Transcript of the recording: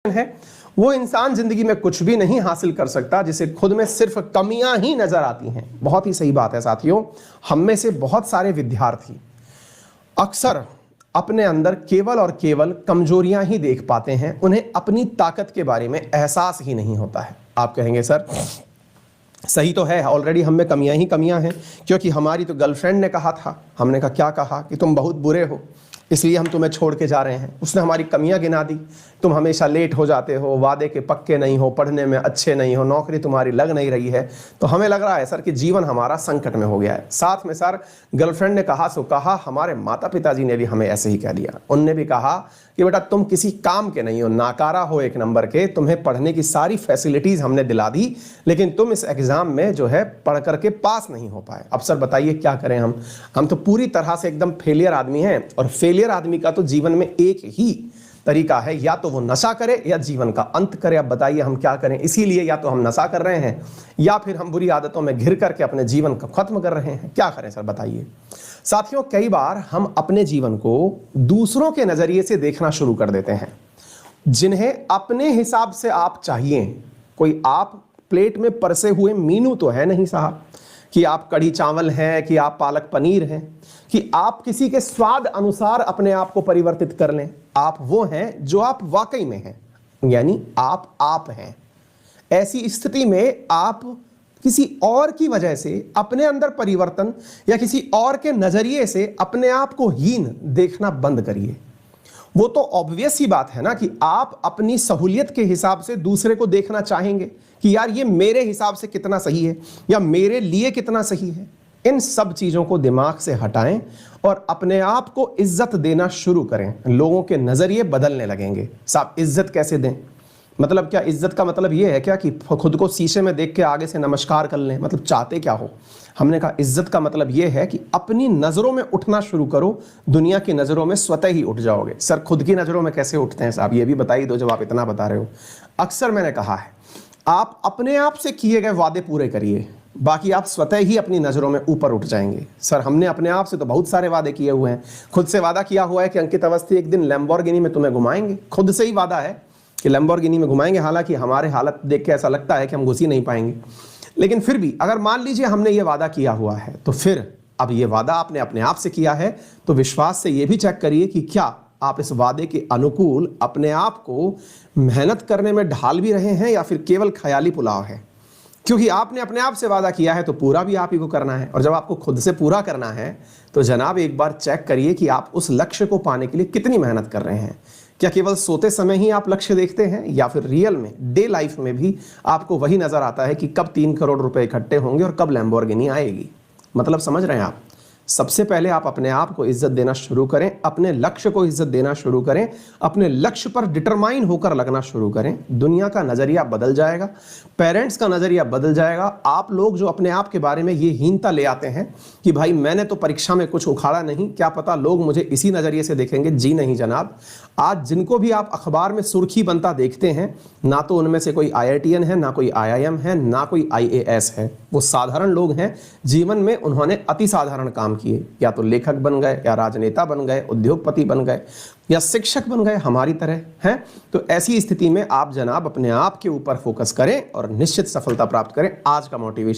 है वो इंसान जिंदगी में कुछ भी नहीं हासिल कर सकता जिसे खुद में सिर्फ कमियां ही नजर आती हैं। बहुत ही सही बात है साथियों। हम में से बहुत सारे विद्यार्थी अक्सर अपने अंदर केवल और केवल कमजोरियां ही देख पाते हैं, उन्हें अपनी ताकत के बारे में एहसास ही नहीं होता है। आप कहेंगे सर सही तो है, ऑलरेडी हम में कमियां ही कमियां हैं, क्योंकि हमारी तो गर्लफ्रेंड ने कहा था, हमने कहा क्या कहा कि तुम बहुत बुरे हो इसलिए हम तुम्हें छोड़ के जा रहे हैं। उसने हमारी कमियां गिना दी, तुम हमेशा लेट हो जाते हो, वादे के पक्के नहीं हो, पढ़ने में अच्छे नहीं हो, नौकरी तुम्हारी लग नहीं रही है। तो हमें लग रहा है सर कि जीवन हमारा संकट में हो गया है। साथ में सर गर्लफ्रेंड ने कहा सो कहा, हमारे माता पिताजी ने भी हमें ऐसे ही कह दिया। उनने भी कहा कि बेटा तुम किसी काम के नहीं हो, नाकारा हो एक नंबर के, तुम्हें पढ़ने की सारी फैसिलिटीज हमने दिला दी लेकिन तुम इस एग्जाम में जो है पढ़ करके पास नहीं हो पाए। अब सर बताइए क्या करें हम तो पूरी तरह से एकदम फेलियर आदमी हैं। और फेलियर आदमी का तो जीवन में एक ही तरीका है, या तो वो नशा करे या जीवन का अंत करे। अब बताइए हम क्या करें। इसीलिए या तो हम नशा कर रहे हैं या फिर हम बुरी आदतों में घिर करके अपने जीवन को खत्म कर रहे हैं। क्या करें सर बताइए। साथियों कई बार हम अपने जीवन को दूसरों के नजरिए से देखना शुरू कर देते हैं, जिन्हें अपने हिसाब से आप चाहिए। कोई आप प्लेट में परसे हुए मीनू तो है नहीं साहब, कि आप कढ़ी चावल हैं, कि आप पालक पनीर हैं, कि आप किसी के स्वाद अनुसार अपने आप को परिवर्तित कर लें। आप वो हैं जो आप वाकई में हैं, यानी आप हैं। ऐसी स्थिति में आप किसी और की वजह से अपने अंदर परिवर्तन या किसी और के नजरिए से अपने आप को हीन देखना बंद करिए। वो तो ऑब्वियस ही बात है ना कि आप अपनी सहूलियत के हिसाब से दूसरे को देखना चाहेंगे कि यार ये मेरे हिसाब से कितना सही है या मेरे लिए कितना सही है। इन सब चीजों को दिमाग से हटाएं और अपने आप को इज्जत देना शुरू करें। लोगों के नजरिए बदलने लगेंगे। साहब इज्जत कैसे दें? मतलब क्या इज्जत का मतलब ये है क्या कि खुद को शीशे में देख के आगे से नमस्कार कर लें? मतलब चाहते क्या हो? हमने कहा इज्जत का मतलब ये है कि अपनी नजरों में उठना शुरू करो, दुनिया की नजरों में स्वतः ही उठ जाओगे। सर खुद की नजरों में कैसे उठते हैं साहब, ये भी बताइए दो जब आप इतना बता रहे हो। अक्सर मैंने कहा है आप अपने आप से किए गए वादे पूरे करिए, बाकी आप स्वतः ही अपनी नजरों में ऊपर उठ जाएंगे। सर हमने अपने आप से तो बहुत सारे वादे किए हुए हैं। खुद से वादा किया हुआ है कि अंकित अवस्थी एक दिन लैम्बोर्गिनी में तुम्हें घुमाएंगे। खुद से ही वादा है कि लैम्बोर्गिनी में घुमाएंगे, हालांकि हमारे हालत देख के ऐसा लगता है कि हम घुस ही नहीं पाएंगे। लेकिन फिर भी अगर मान लीजिए हमने ये वादा किया हुआ है तो फिर अब ये वादा आपने अपने आप से किया है तो विश्वास से ये भी चेक करिए कि क्या आप इस वादे के अनुकूल अपने आप को मेहनत करने में ढाल भी रहे हैं या फिर केवल ख्याली पुलाव है। क्योंकि आपने अपने आप से वादा किया है तो पूरा भी आप ही को करना है। और जब आपको खुद से पूरा करना है तो जनाब एक बार चेक करिए कि आप उस लक्ष्य को पाने के लिए कितनी मेहनत कर रहे हैं। क्या केवल सोते समय ही आप लक्ष्य देखते हैं या फिर रियल में डे लाइफ में भी आपको वही नजर आता है कि कब 3 करोड़ रुपए इकट्ठे होंगे और कब लैम्बोर्गिनी आएगी? मतलब समझ रहे हैं आप। सबसे पहले आप अपने आप को इज्जत देना शुरू करें, अपने लक्ष्य को इज्जत देना शुरू करें, अपने लक्ष्य पर डिटरमाइन होकर लगना शुरू करें। दुनिया का नजरिया बदल जाएगा, पेरेंट्स का नजरिया बदल जाएगा। आप लोग जो अपने आप के बारे में ये हीनता ले आते हैं कि भाई मैंने तो परीक्षा में कुछ उखाड़ा नहीं, क्या पता लोग मुझे इसी नजरिए से देखेंगे। जी नहीं जनाब, आज जिनको भी आप अखबार में सुर्खी बनता देखते हैं ना तो उनमें से कोई IITN है, ना कोई IIM है, ना कोई IAS है। वो साधारण लोग हैं, जीवन में उन्होंने अति साधारण काम किए, या तो लेखक बन गए या राजनेता बन गए, उद्योगपति बन गए या शिक्षक बन गए हमारी तरह हैं। तो ऐसी स्थिति में आप जनाब अपने आप के ऊपर फोकस करें और निश्चित सफलता प्राप्त करें। आज का मोटिवेशन